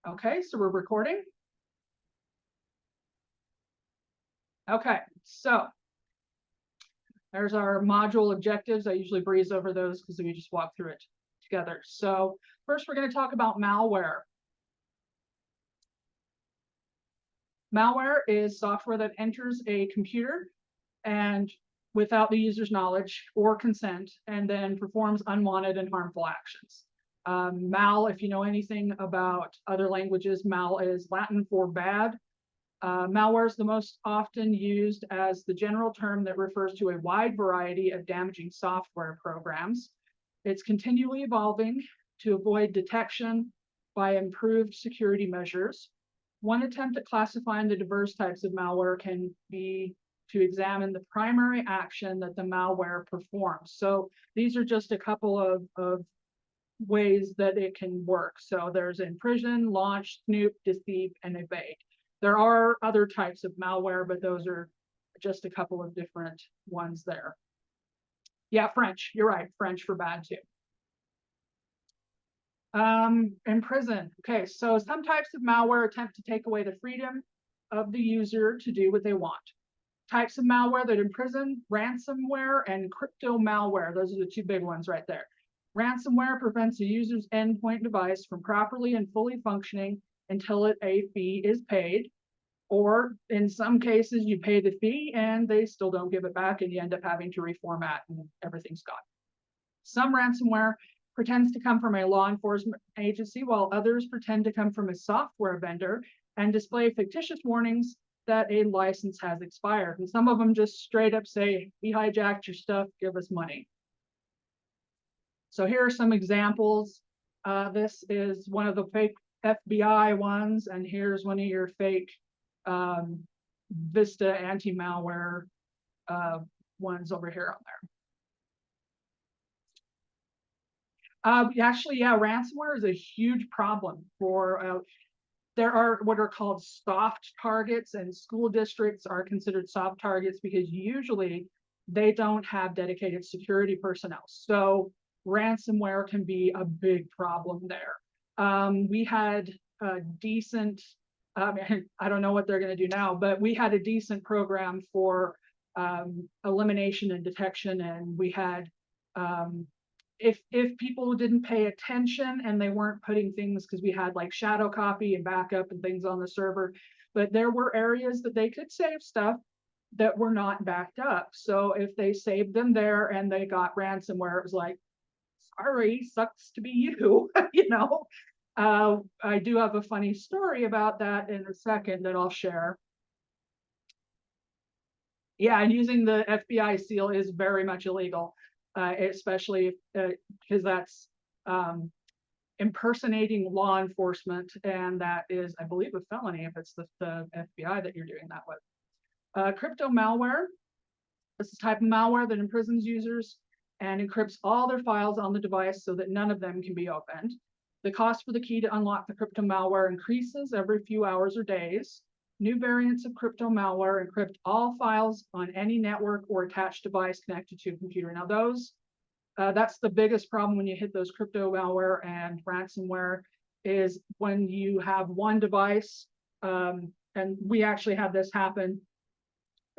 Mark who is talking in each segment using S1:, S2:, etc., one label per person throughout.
S1: Okay, so we're recording. Okay, so there's our module objectives. I usually breeze over those because we just walk through it together. So first, we're going to talk about malware. Malware is software that enters a computer and without the user's knowledge or consent, and then performs unwanted and harmful actions. Mal, if you know anything about other languages, mal is Latin for bad. Malware is the most often used as the general term that refers to a wide variety of damaging software programs. It's continually evolving to avoid detection by improved security measures. One attempt at classifying the diverse types of malware can be to examine the primary action that the malware performs. So these are just a couple of ways that it can work. So there's imprison, launch, snoop, deceive, and evade. There are other types of malware, but those are just a couple of different ones there. Yeah, French, you're right, French for bad too. Imprison. Okay, so some types of malware attempt to take away the freedom of the user to do what they want. Types of malware that imprison: ransomware and crypto malware. Those are the two big ones right there. Ransomware prevents a user's endpoint device from properly and fully functioning until a fee is paid, or in some cases you pay the fee and they still don't give it back and you end up having to reformat and everything's gone. Some ransomware pretends to come from a law enforcement agency, while others pretend to come from a software vendor and display fictitious warnings that a license has expired. And some of them just straight up say, we hijacked your stuff, give us money. So here are some examples. This is one of the fake FBI ones, and here's one of your fake Vista anti-malware ones over here on there. Actually, yeah, ransomware is a huge problem for, there are what are called soft targets, and school districts are considered soft targets because usually they don't have dedicated security personnel. So ransomware can be a big problem there. We had a decent, I don't know what they're going to do now, but we had a decent program for elimination and detection, and we had if people didn't pay attention and they weren't putting things, because we had like shadow copy and backup and things on the server, but there were areas that they could save stuff that were not backed up. So if they saved them there and they got ransomware, it was like, sorry, sucks to be you. You know, I do have a funny story about that in a second that I'll share. Yeah, and using the FBI seal is very much illegal. Especially because that's impersonating law enforcement, and that is, I believe, a felony if it's the FBI that you're doing that with. Crypto malware. This is a type of malware that imprisons users and encrypts all their files on the device so that none of them can be opened. The cost for the key to unlock the crypto malware increases every few hours or days. New variants of crypto malware encrypt all files on any network or attached device connected to a computer. Now that's the biggest problem when you hit those crypto malware and ransomware, is when you have one device, and we actually had this happen.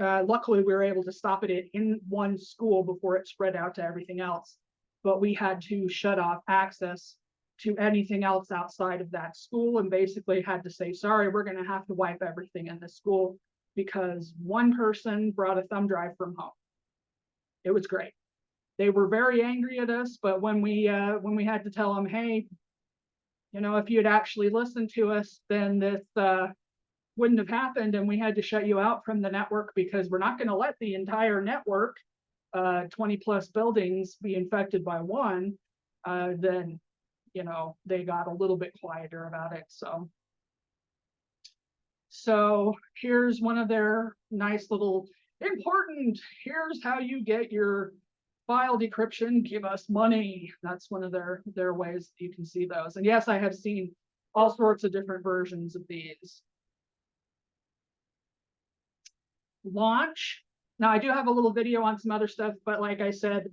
S1: Luckily, we were able to stop it in one school before it spread out to everything else, but we had to shut off access to anything else outside of that school, and basically had to say, sorry, we're going to have to wipe everything in the school because one person brought a thumb drive from home. It was great. They were very angry at us, but when we had to tell them, hey, you know, if you had actually listened to us, then this wouldn't have happened, and we had to shut you out from the network because we're not going to let the entire network, 20 plus buildings, be infected by one, then, you know, they got a little bit quieter about it. So here's one of their nice little important, here's how you get your file decryption, give us money. That's one of their ways you can see those. And yes, I have seen all sorts of different versions of these. Launch. Now I do have a little video on some other stuff, but like I said,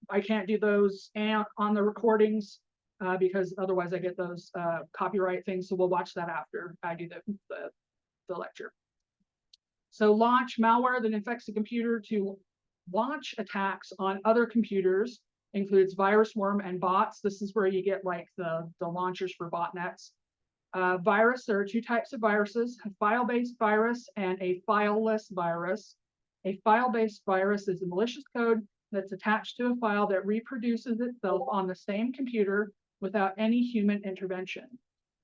S1: I can't do those on the recordings. because otherwise I get those copyright things. So we'll watch that after I do the lecture. So launch malware that infects the computer. To launch attacks on other computers includes virus, worm, and bots. This is where you get like the launchers for botnets. Virus, there are two types of viruses, a file-based virus and a fileless virus. A file-based virus is a malicious code that's attached to a file that reproduces itself on the same computer without any human intervention.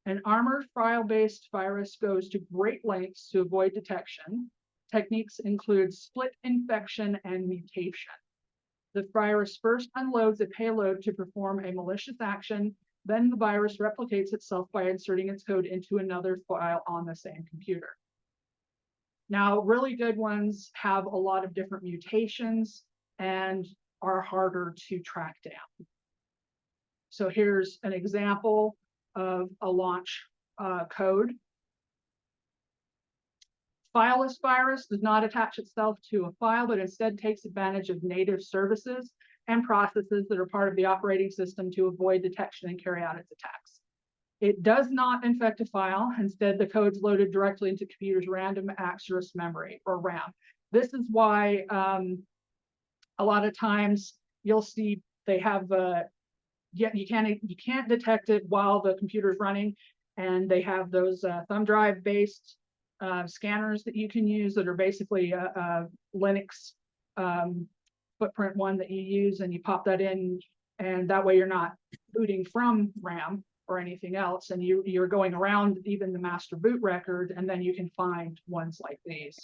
S1: An armored file-based virus goes to great lengths to avoid detection. Techniques include split infection and mutation. The virus first unloads a payload to perform a malicious action. Then the virus replicates itself by inserting its code into another file on the same computer. Now, really good ones have a lot of different mutations and are harder to track down. So here's an example of a launch code. Fileless virus does not attach itself to a file, but instead takes advantage of native services and processes that are part of the operating system to avoid detection and carry out its attacks. It does not infect a file. Instead, the code's loaded directly into computer's random access memory, or RAM. This is why a lot of times you'll see they have you can't detect it while the computer's running, and they have those thumb drive based scanners that you can use that are basically a Linux footprint one that you use, and you pop that in, and that way you're not booting from RAM or anything else, and you're going around even the master boot record, and then you can find ones like these.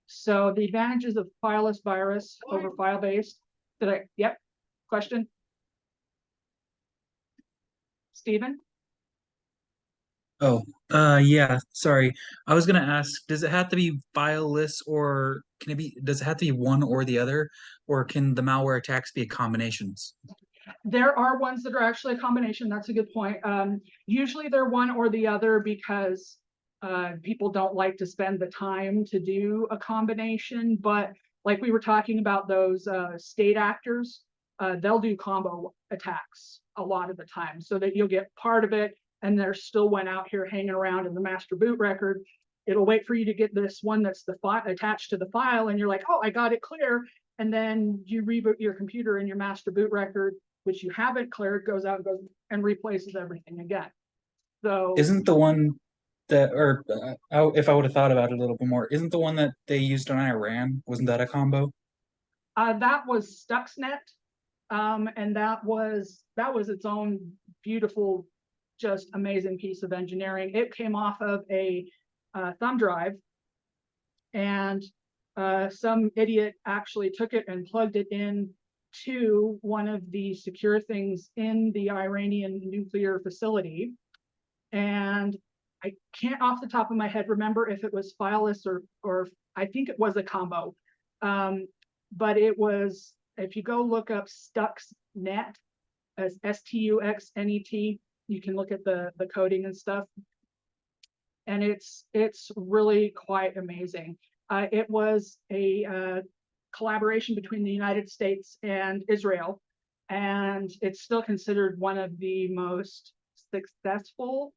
S1: So the advantages of fileless virus over file-based. Yep, question? Stephen?
S2: Oh, yeah, sorry. I was gonna ask, does it have to be fileless or does it have to be one or the other, or can the malware attacks be combinations?
S1: There are ones that are actually a combination. That's a good point. Usually they're one or the other because people don't like to spend the time to do a combination. But like we were talking about those state actors, they'll do combo attacks a lot of the time, so that you'll get part of it and there's still one out here hanging around in the master boot record. It'll wait for you to get this one that's the attached to the file, and you're like, oh, I got it clear. And then you reboot your computer and your master boot record, which you haven't cleared, goes out and goes and replaces everything again. So
S2: Isn't the one that, or if I would have thought about it a little bit more, isn't the one that they used on Iran, wasn't that a combo?
S1: that was Stuxnet, and that was its own beautiful, just amazing piece of engineering. It came off of a thumb drive, and some idiot actually took it and plugged it in to one of the secure things in the Iranian nuclear facility. And I can't off the top of my head remember if it was fileless or I think it was a combo. But it was, if you go look up Stuxnet, as Stuxnet, you can look at the coding and stuff. And it's really quite amazing. It was a collaboration between the United States and Israel, and it's still considered one of the most successful,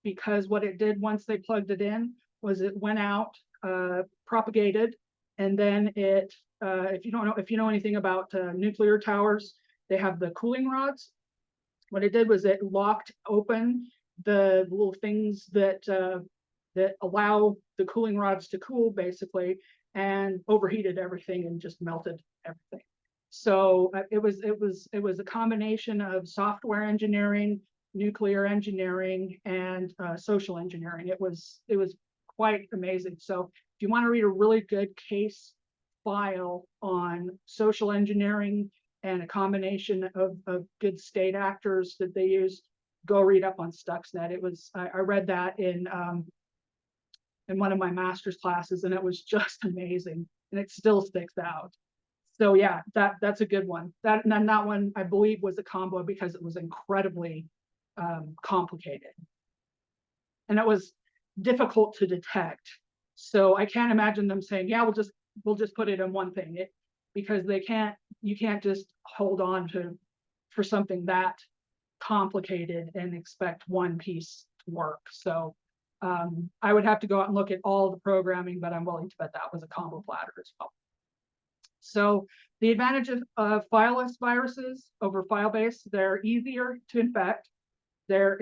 S1: because what it did once they plugged it in was it went out, propagated, and then it, if you know anything about nuclear towers, they have the cooling rods. What it did was it locked open the little things that allow the cooling rods to cool, basically, and overheated everything and just melted everything. So it was a combination of software engineering, nuclear engineering, and social engineering. It was quite amazing. So if you want to read a really good case file on social engineering and a combination of good state actors that they use, go read up on Stuxnet. It was, I read that in one of my master's classes, and it was just amazing, and it still sticks out. So yeah, that's a good one. That one I believe was a combo because it was incredibly complicated, and it was difficult to detect. So I can't imagine them saying, yeah, we'll just put it in one thing, because you can't just hold on for something that complicated and expect one piece to work. So I would have to go out and look at all the programming, but I'm willing to bet that was a combo platter as well. So the advantage of fileless viruses over file-based, they're easier to infect, they're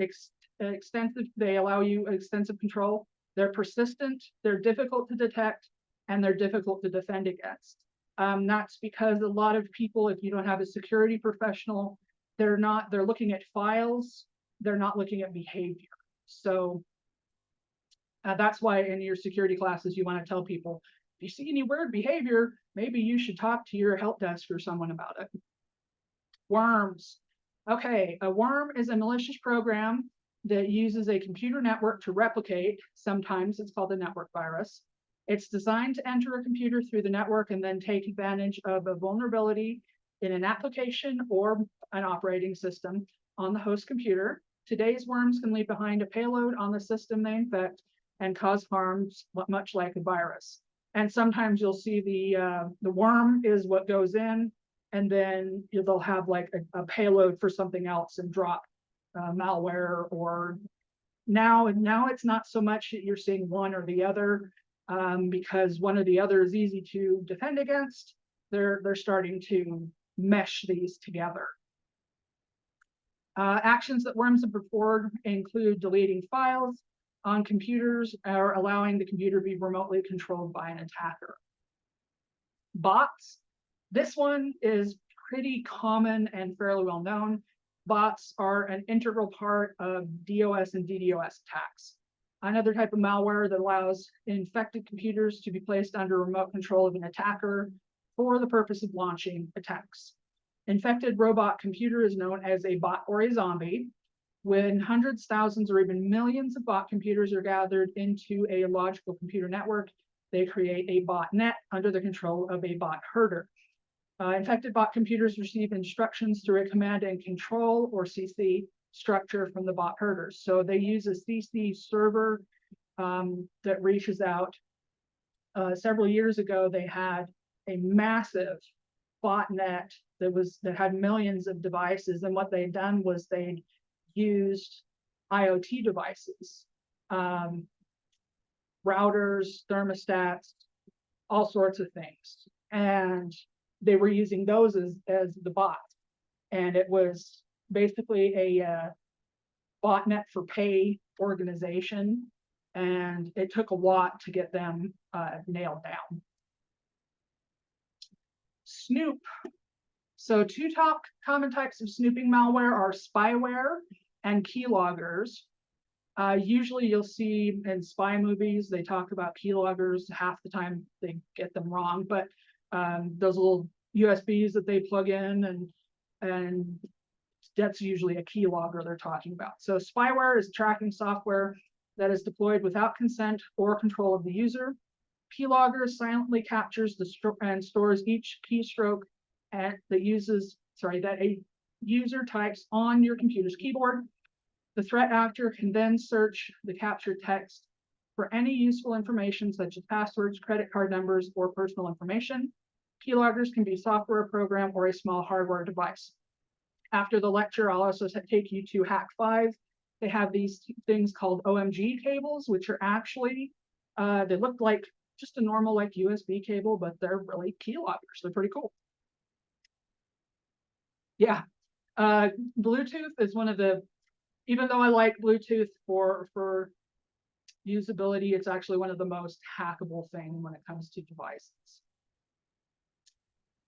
S1: extensive, they allow you extensive control, they're persistent, they're difficult to detect, and they're difficult to defend against. That's because a lot of people, if you don't have a security professional, they're looking at files, they're not looking at behavior. So that's why in your security classes, you want to tell people, if you see any weird behavior, maybe you should talk to your help desk or someone about it. Worms. Okay, a worm is a malicious program that uses a computer network to replicate. Sometimes it's called a network virus. It's designed to enter a computer through the network and then take advantage of a vulnerability in an application or an operating system on the host computer. Today's worms can leave behind a payload on the system they infect and cause harms much like a virus. And sometimes you'll see the worm is what goes in, and then they'll have like a payload for something else and drop malware. Or now it's not so much that you're seeing one or the other, because one or the other is easy to defend against. They're starting to mesh these together. Actions that worms have performed include deleting files on computers or allowing the computer to be remotely controlled by an attacker. Bots. This one is pretty common and fairly well known. Bots are an integral part of DOS and DDoS attacks. Another type of malware that allows infected computers to be placed under remote control of an attacker for the purpose of launching attacks. Infected robot computer is known as a bot or a zombie. When hundreds, thousands, or even millions of bot computers are gathered into a logical computer network, they create a botnet under the control of a bot herder. Infected bot computers receive instructions through a command and control, or CC, structure from the bot herders. So they use a CC server that reaches out. Several years ago, they had a massive botnet that had millions of devices, and what they'd done was they'd used IoT devices, routers, thermostats, all sorts of things, and they were using those as the bot. And it was basically a botnet for pay organization, and it took a lot to get them nailed down. Snoop. So two top common types of snooping malware are spyware and keyloggers. Usually you'll see in spy movies, they talk about keyloggers. Half the time they get them wrong, but those little USBs that they plug in, and that's usually a keylogger they're talking about. So spyware is tracking software that is deployed without consent or control of the user. Keylogger silently captures and stores each keystroke that a user types on your computer's keyboard. The threat actor can then search the captured text for any useful information such as passwords, credit card numbers, or personal information. Keyloggers can be a software program or a small hardware device. After the lecture, I'll also take you to Hack 5. They have these things called OMG cables, which are actually, they look like just a normal like USB cable, but they're really keyloggers. They're pretty cool. Yeah, Bluetooth is one of the, even though I like Bluetooth for usability, it's actually one of the most hackable things when it comes to devices.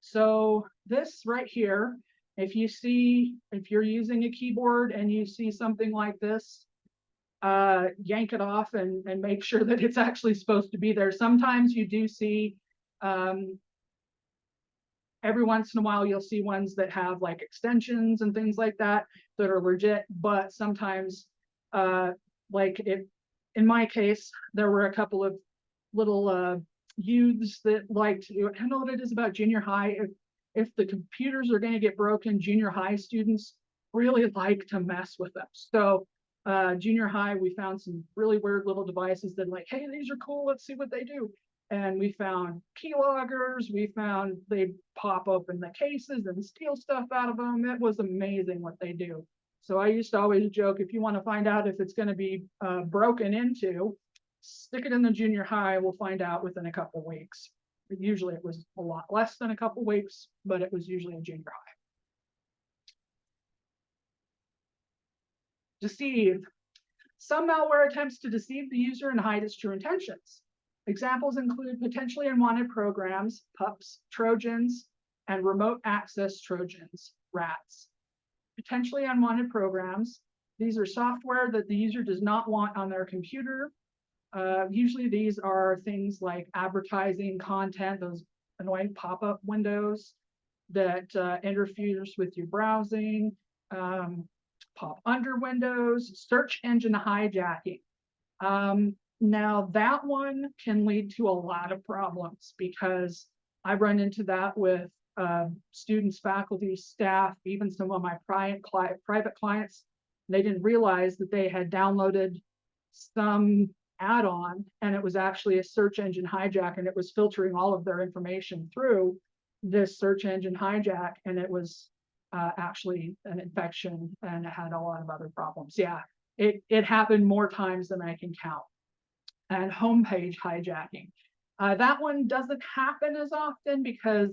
S1: So this right here, if you're using a keyboard and you see something like this, yank it off and make sure that it's actually supposed to be there. Sometimes you do see, every once in a while, you'll see ones that have like extensions and things like that are legit, but sometimes, in my case, there were a couple of little youths that liked, I know what it is about junior high. If the computers are going to get broken, junior high students really like to mess with them. So junior high, we found some really weird little devices that like, hey, these are cool, let's see what they do. And we found keyloggers, they pop open the cases and steal stuff out of them. It was amazing what they do. So I used to always joke, if you want to find out if it's going to be broken into, stick it in the junior high, we'll find out within a couple weeks. Usually it was a lot less than a couple weeks, but it was usually a junior high. Deceive. Some malware attempts to deceive the user and hide its true intentions. Examples include potentially unwanted programs, pups, Trojans, and remote access Trojans, rats. Potentially unwanted programs. These are software that the user does not want on their computer. Usually these are things like advertising content, those annoying pop-up windows that interferes with your browsing, pop under windows, search engine hijacking. Now that one can lead to a lot of problems because I run into that with students, faculty, staff, even some of my private clients. They didn't realize that they had downloaded some add-on and it was actually a search engine hijack, and it was filtering all of their information through this search engine hijack, and it was actually an infection, and it had a lot of other problems. Yeah, it happened more times than I can count. And homepage hijacking. That one doesn't happen as often because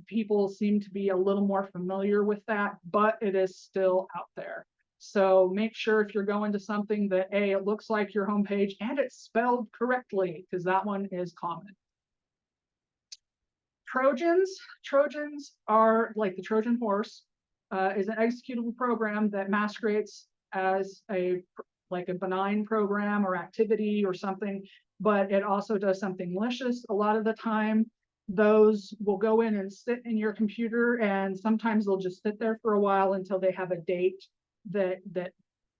S1: people seem to be a little more familiar with that, but it is still out there. So make sure if you're going to something that it looks like your homepage and it's spelled correctly, because that one is common. Trojans. Trojans are like the Trojan horse, is an executable program that masquerades as like a benign program or activity or something, but it also does something malicious. A lot of the time, those will go in and sit in your computer, and sometimes they'll just sit there for a while until they have a date that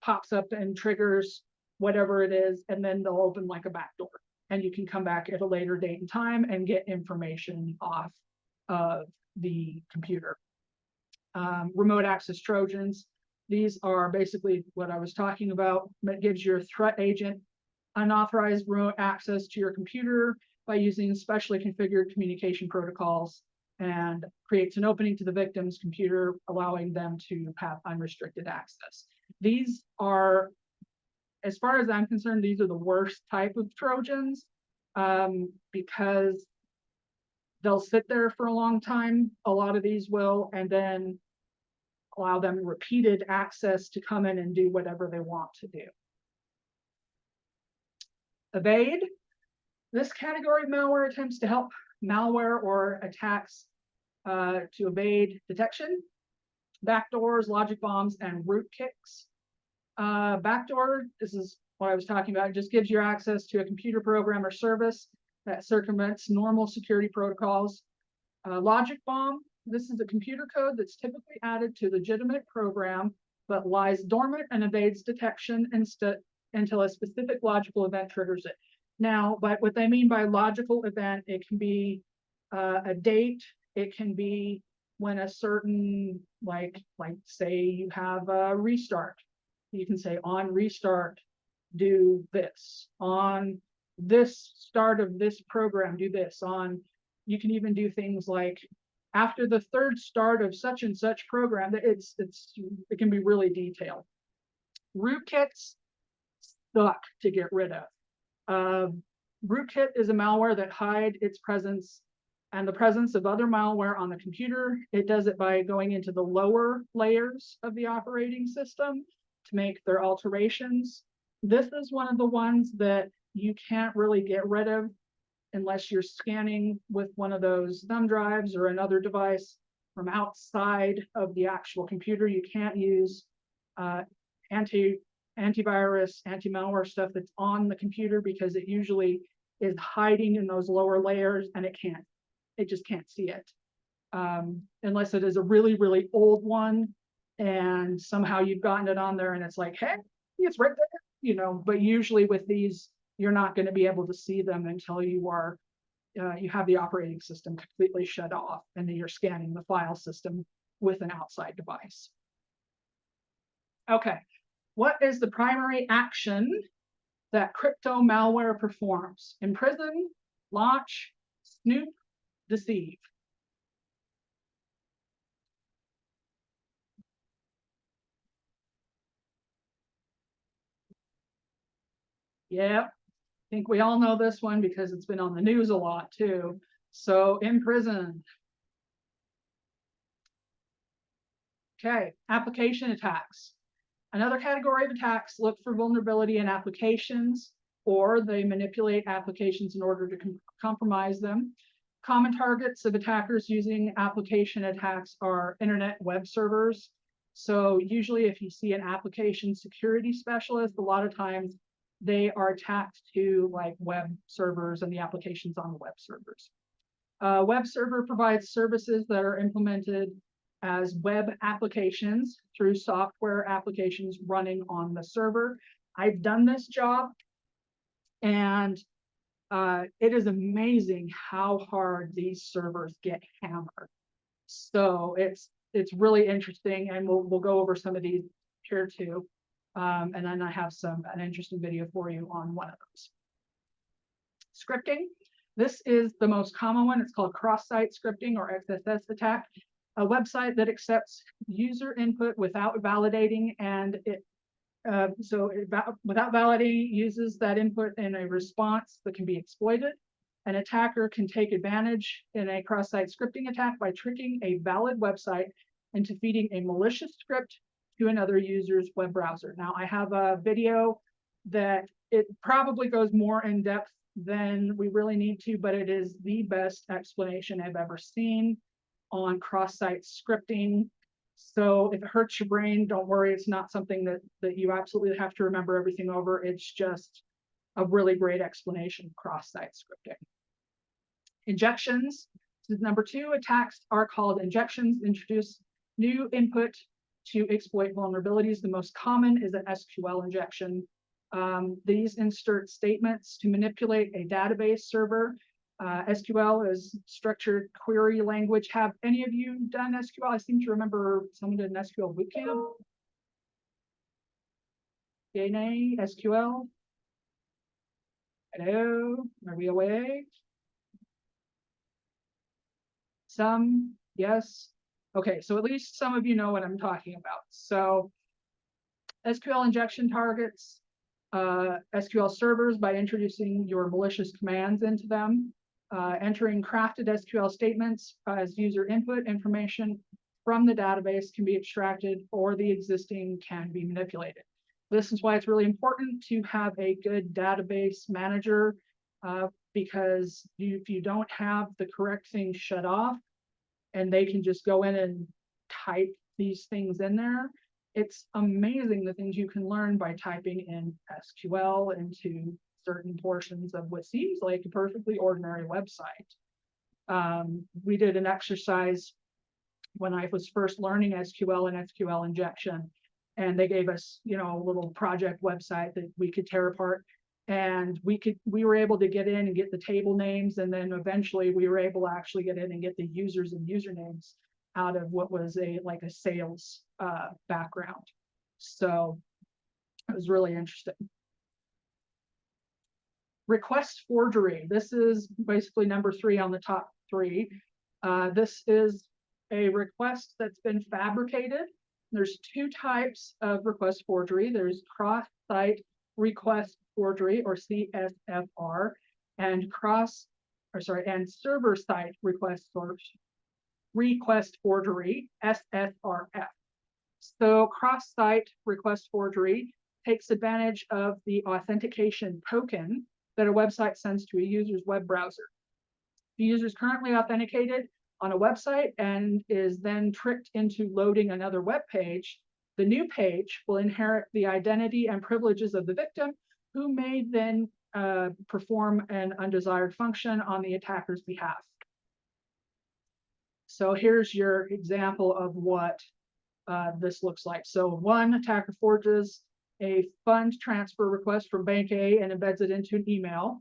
S1: pops up and triggers whatever it is, and then they'll open like a back door. And you can come back at a later date and time and get information off of the computer. Remote access Trojans. These are basically what I was talking about. It gives your threat agent unauthorized remote access to your computer by using specially configured communication protocols, and creates an opening to the victim's computer, allowing them to have unrestricted access. These are, as far as I'm concerned, these are the worst type of Trojans because they'll sit there for a long time. A lot of these will, and then allow them repeated access to come in and do whatever they want to do. Evade. This category of malware attempts to help malware or attacks to evade detection. Backdoors, logic bombs, and rootkits. Backdoor, this is what I was talking about, it just gives you access to a computer program or service that circumvents normal security protocols. Logic bomb, this is a computer code that's typically added to a legitimate program, but lies dormant and evades detection until a specific logical event triggers it. Now, but what they mean by logical event, it can be a date, it can be when a certain, like say you have a restart. You can say on restart, do this. On this start of this program, do this. You can even do things like after the third start of such and such program, it can be really detailed. Rootkits suck to get rid of. Rootkit is a malware that hides its presence and the presence of other malware on the computer. It does it by going into the lower layers of the operating system to make their alterations. This is one of the ones that you can't really get rid of unless you're scanning with one of those thumb drives or another device from outside of the actual computer. You can't use antivirus, anti-malware stuff that's on the computer because it usually is hiding in those lower layers, and it just can't see it. Unless it is a really, really old one and somehow you've gotten it on there and it's like, hey, it's right there, but usually with these, you're not going to be able to see them until you have the operating system completely shut off and then you're scanning the file system with an outside device. Okay, what is the primary action that crypto malware performs? Imprison, launch, snoop, deceive. Yep. I think we all know this one because it's been on the news a lot too. So imprisoned. Okay, application attacks. Another category of attacks look for vulnerability in applications, or they manipulate applications in order to compromise them. Common targets of attackers using application attacks are internet web servers. So usually if you see an application security specialist, a lot of times they are attacked to like web servers and the applications on the web servers. Web server provides services that are implemented as web applications through software applications running on the server. I've done this job, and it is amazing how hard these servers get hammered. So it's really interesting, and we'll go over some of these here too. And then I have an interesting video for you on one of those. Scripting. This is the most common one. It's called cross-site scripting or XSS attack. A website that accepts user input without validating, and without validating, uses that input in a response that can be exploited. An attacker can take advantage in a cross-site scripting attack by tricking a valid website into feeding a malicious script to another user's web browser. Now, I have a video that it probably goes more in depth than we really need to, but it is the best explanation I've ever seen on cross-site scripting. So if it hurts your brain, don't worry. It's not something that you absolutely have to remember everything over. It's just a really great explanation of cross-site scripting. Injections. Number 2, attacks are called injections, introduce new input to exploit vulnerabilities. The most common is an SQL injection. These insert statements to manipulate a database server. SQL is structured query language. Have any of you done SQL? I seem to remember someone did an SQL bootcamp. Yay, nay, SQL? Hello, are we awake? Some, yes. Okay, so at least some of you know what I'm talking about. So SQL injection targets SQL servers by introducing your malicious commands into them, entering crafted SQL statements as user input. Information from the database can be extracted or the existing can be manipulated. This is why it's really important to have a good database manager, because if you don't have the correct things shut off and they can just go in and type these things in there, it's amazing the things you can learn by typing in SQL into certain portions of what seems like a perfectly ordinary website. We did an exercise when I was first learning SQL and SQL injection, and they gave us, a little project website that we could tear apart, and we were able to get in and get the table names, and then eventually we were able to actually get in and get the users and usernames out of what was a sales background. So it was really interesting. Request forgery. This is basically number 3 on the top 3. This is a request that's been fabricated. There's 2 types of request forgery. There's cross-site request forgery, or CSFR, and server-side request forgery, SSRF. So cross-site request forgery takes advantage of the authentication token that a website sends to a user's web browser. The user is currently authenticated on a website and is then tricked into loading another web page. The new page will inherit the identity and privileges of the victim, who may then perform an undesired function on the attacker's behalf. So here's your example of what this looks like. So one attacker forges a fund transfer request from Bank A and embeds it into an email,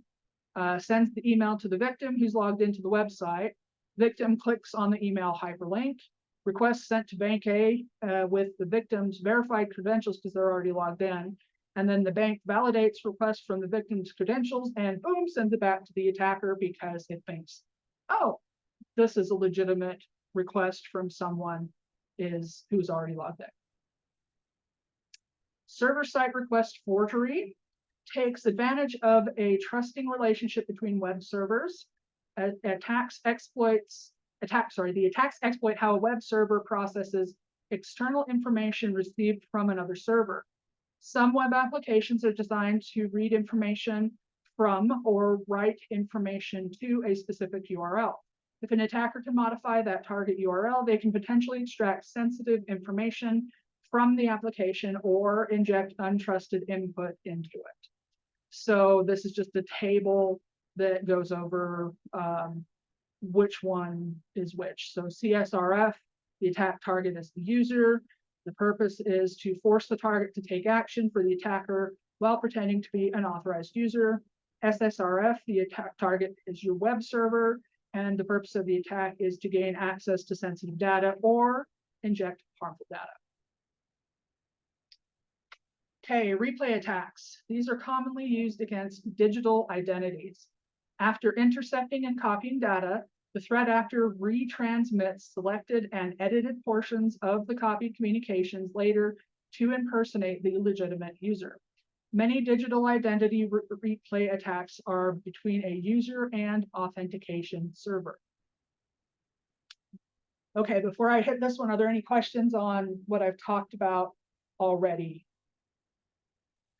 S1: sends the email to the victim who's logged into the website. Victim clicks on the email hyperlink, request sent to Bank A with the victim's verified credentials because they're already logged in. And then the bank validates request from the victim's credentials and boom, sends it back to the attacker because it thinks, oh, this is a legitimate request from someone who's already logged in. Server-side request forgery. takes advantage of a trusting relationship between web servers. The attacks exploit how a web server processes external information received from another server. Some web applications are designed to read information from or write information to a specific URL. If an attacker can modify that target URL, they can potentially extract sensitive information from the application or inject untrusted input into it. So this is just a table that goes over which one is which. So CSRF, the attack target is the user. The purpose is to force the target to take action for the attacker while pretending to be an authorized user. SSRF, the attack target is your web server, and the purpose of the attack is to gain access to sensitive data or inject harmful data. Okay, replay attacks. These are commonly used against digital identities. After intercepting and copying data, the threat actor retransmits selected and edited portions of the copied communications later to impersonate the legitimate user. Many digital identity replay attacks are between a user and authentication server. Okay, before I hit this one, are there any questions on what I've talked about already?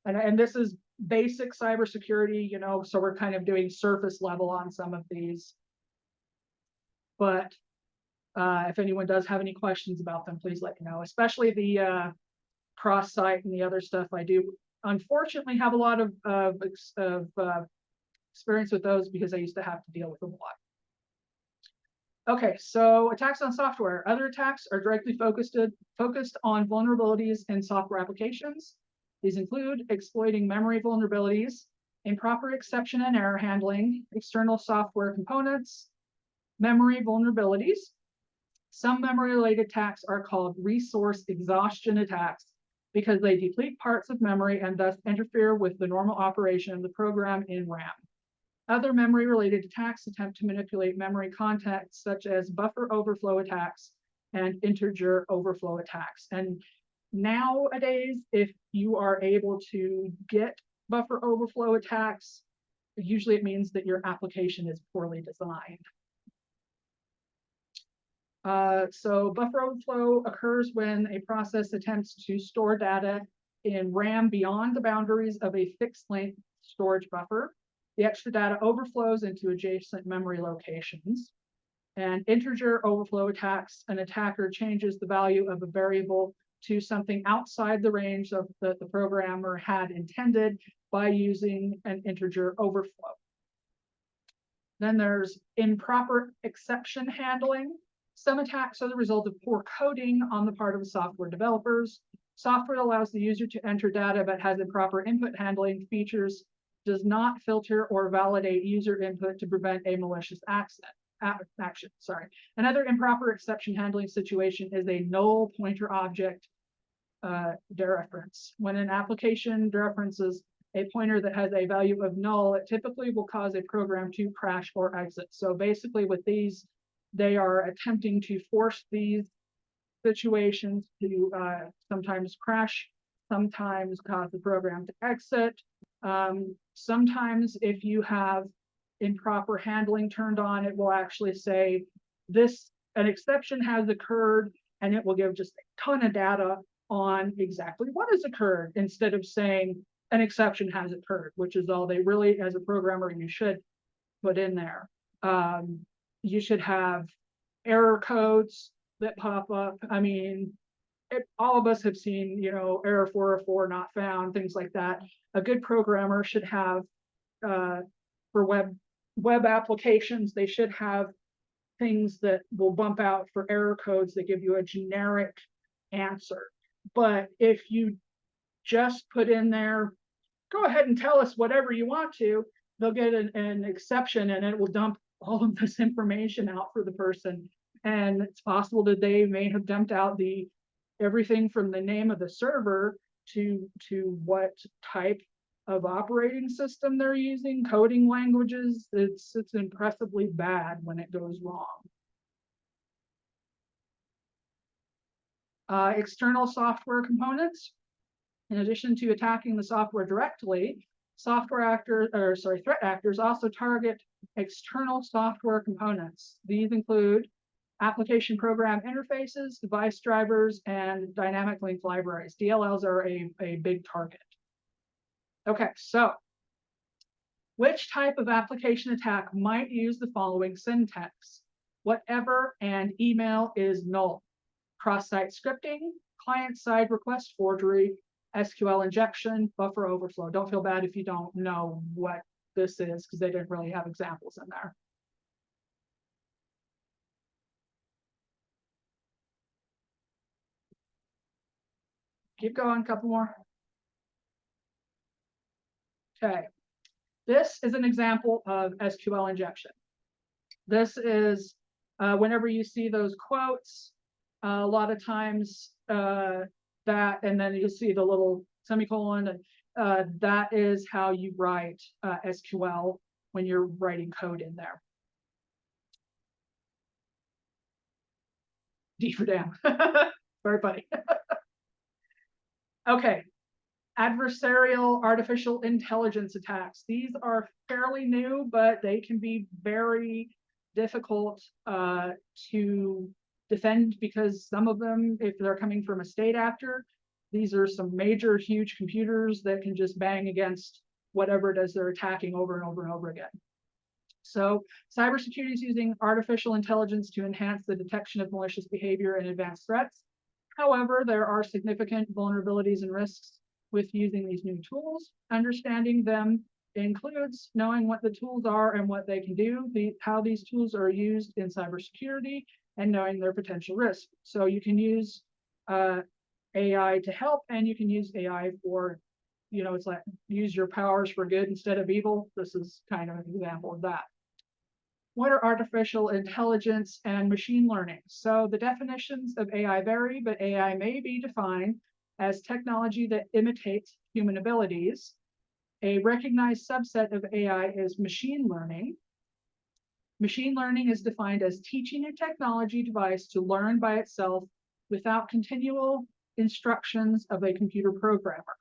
S1: And this is basic cybersecurity, you know, so we're kind of doing surface level on some of these. But if anyone does have any questions about them, please let me know, especially the cross-site and the other stuff. I do unfortunately have a lot of experience with those because I used to have to deal with them a lot. Okay, so attacks on software. Other attacks are directly focused on vulnerabilities in software applications. These include exploiting memory vulnerabilities, improper exception and error handling, external software components, memory vulnerabilities. Some memory-related attacks are called resource exhaustion attacks because they deplete parts of memory and thus interfere with the normal operation of the program in RAM. Other memory-related attacks attempt to manipulate memory content, such as buffer overflow attacks and integer overflow attacks. And nowadays, if you are able to get buffer overflow attacks, usually it means that your application is poorly designed. So buffer overflow occurs when a process attempts to store data in RAM beyond the boundaries of a fixed length storage buffer. The extra data overflows into adjacent memory locations. And integer overflow attacks, an attacker changes the value of a variable to something outside the range of that the programmer had intended by using an integer overflow. Then there's improper exception handling. Some attacks are the result of poor coding on the part of the software developers. Software allows the user to enter data but has improper input handling features, does not filter or validate user input to prevent a malicious action. Another improper exception handling situation is a null pointer object dereference. When an application dereferences a pointer that has a value of null, it typically will cause a program to crash or exit. So basically with these, they are attempting to force these situations to sometimes crash, sometimes cause the program to exit. Sometimes if you have improper handling turned on, it will actually say an exception has occurred, and it will give just a ton of data on exactly what has occurred instead of saying an exception has occurred, which is all they really, as a programmer, you should put in there. You should have error codes that pop up. I mean, all of us have seen, you know, error 404 not found, things like that. A good programmer should have, for web applications, they should have things that will bump out for error codes that give you a generic answer. But if you just put in there, go ahead and tell us whatever you want to, they'll get an exception and it will dump all of this information out for the person. And it's possible that they may have dumped out everything from the name of the server to what type of operating system they're using, coding languages. It's impressively bad when it goes wrong. External software components. In addition to attacking the software directly, Threat actors also target external software components. These include application program interfaces, device drivers, and dynamic link libraries. DLLs are a big target. Okay, so which type of application attack might use the following syntax? Whatever and email is null. Cross-site scripting, client-side request forgery, SQL injection, buffer overflow. Don't feel bad if you don't know what this is, because they didn't really have examples in there. Keep going, a couple more. Okay, this is an example of SQL injection. This is whenever you see those quotes, a lot of times that, and then you'll see the little semicolon, and that is how you write SQL when you're writing code in there. D for damn. Very funny. Okay, adversarial artificial intelligence attacks. These are fairly new, but they can be very difficult to defend, because some of them, if they're coming from a state actor, these are some major, huge computers that can just bang against whatever it is they're attacking over and over and over again. So cybersecurity is using artificial intelligence to enhance the detection of malicious behavior and advanced threats. However, there are significant vulnerabilities and risks with using these new tools. Understanding them includes knowing what the tools are and what they can do, how these tools are used in cybersecurity, and knowing their potential risk. So you can use AI to help, and you can use AI for, it's like use your powers for good instead of evil. This is kind of an example of that. What are artificial intelligence and machine learning? So the definitions of AI vary, but AI may be defined as technology that imitates human abilities. A recognized subset of AI is machine learning. Machine learning is defined as teaching a technology device to learn by itself without continual instructions of a computer programmer.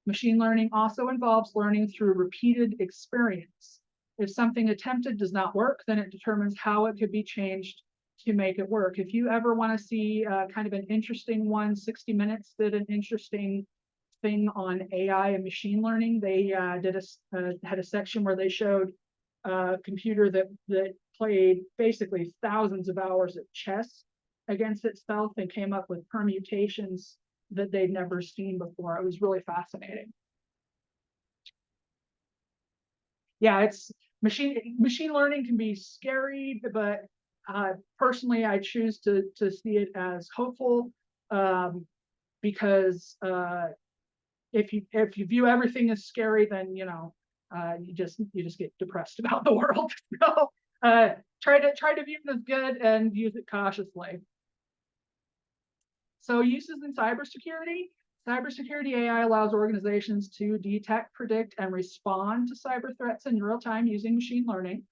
S1: Machine learning also involves learning through repeated experience. If something attempted does not work, then it determines how it could be changed to make it work. If you ever want to see kind of an interesting one, 60 Minutes did an interesting thing on AI and machine learning. They had a section where they showed a computer that played basically thousands of hours of chess against itself and came up with permutations that they'd never seen before. It was really fascinating. Yeah, it's machine learning can be scary, but personally, I choose to see it as hopeful, because if you view everything as scary, then you just get depressed about the world. So try to view it as good and use it cautiously. So uses in cybersecurity. Cybersecurity AI allows organizations to detect, predict, and respond to cyber threats in real time using machine learning.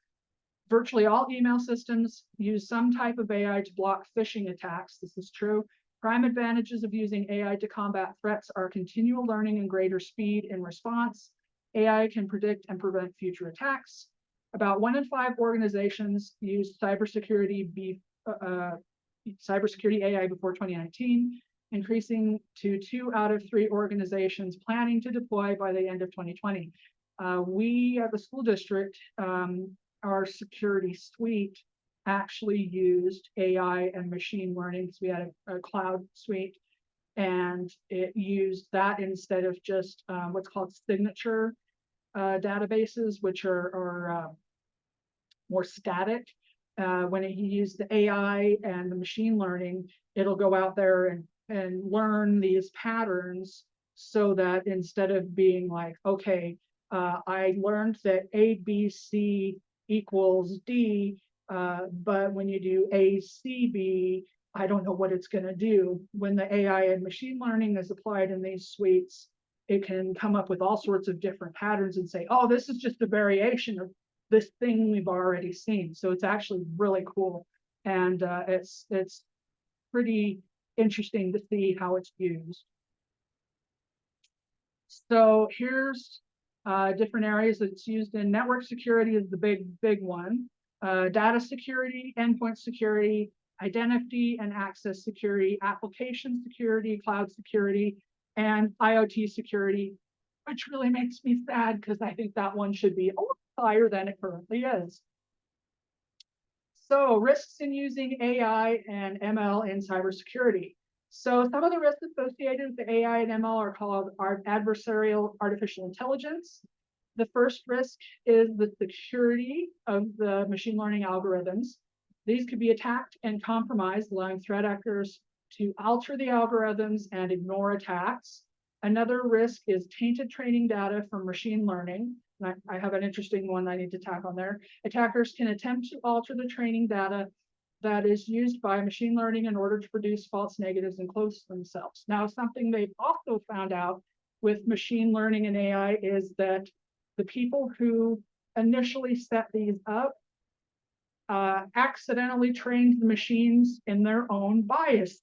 S1: Virtually all email systems use some type of AI to block phishing attacks. This is true. Prime advantages of using AI to combat threats are continual learning and greater speed in response. AI can predict and prevent future attacks. About 1 in 5 organizations use cybersecurity AI before 2019, increasing to 2 out of 3 organizations planning to deploy by the end of 2020. We at the school district, our security suite actually used AI and machine learning. So we had a cloud suite, and it used that instead of just what's called signature databases, which are more static. When you use the AI and the machine learning, it'll go out there and learn these patterns, so that instead of being like, okay, I learned that ABC equals D, but when you do ACB, I don't know what it's going to do. When the AI and machine learning is applied in these suites, it can come up with all sorts of different patterns and say, oh, this is just a variation of this thing we've already seen. So it's actually really cool. And it's pretty interesting to see how it's used. So here's different areas that it's used in. Network security is the big one. Data security, endpoint security, identity and access security, application security, cloud security, and IoT security, which really makes me sad because I think that one should be a little higher than it currently is. So risks in using AI and ML in cybersecurity. So some of the risks associated with the AI and ML are called adversarial artificial intelligence. The first risk is the security of the machine learning algorithms. These could be attacked and compromised, allowing threat actors to alter the algorithms and ignore attacks. Another risk is tainted training data from machine learning. I have an interesting one I need to tack on there. Attackers can attempt to alter the training data that is used by machine learning in order to produce false negatives and close themselves. Now, something they've also found out with machine learning and AI is that the people who initially set these up accidentally trained the machines in their own bias.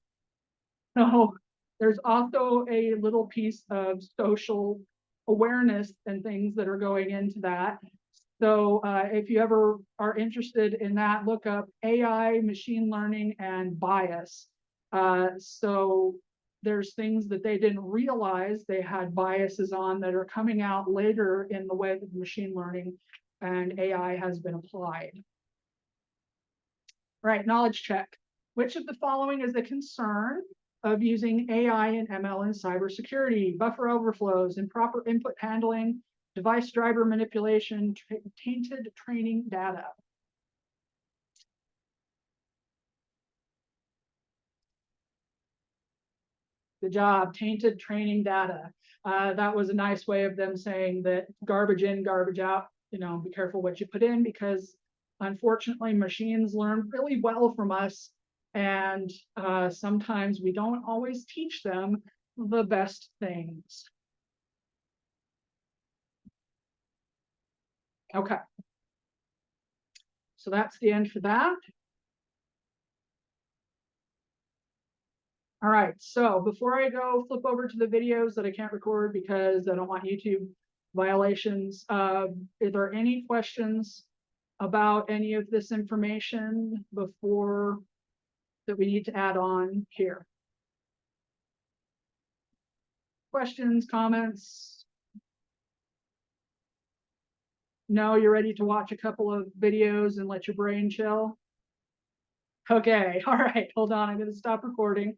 S1: So there's also a little piece of social awareness and things that are going into that. So if you ever are interested in that, look up AI, machine learning, and bias. So there's things that they didn't realize they had biases on that are coming out later in the way that machine learning and AI has been applied. Right, knowledge check. Which of the following is a concern of using AI and ML in cybersecurity? Buffer overflows, improper input handling, device driver manipulation, tainted training data. Good job, tainted training data. That was a nice way of them saying that garbage in, garbage out. You know, be careful what you put in, because unfortunately machines learn really well from us, and sometimes we don't always teach them the best things. Okay. So that's the end for that. All right, so before I go flip over to the videos that I can't record because I don't want YouTube violations, are there any questions about any of this information before that we need to add on here? Questions, comments? No, you're ready to watch a couple of videos and let your brain chill? Okay, all right, hold on, I'm gonna stop recording.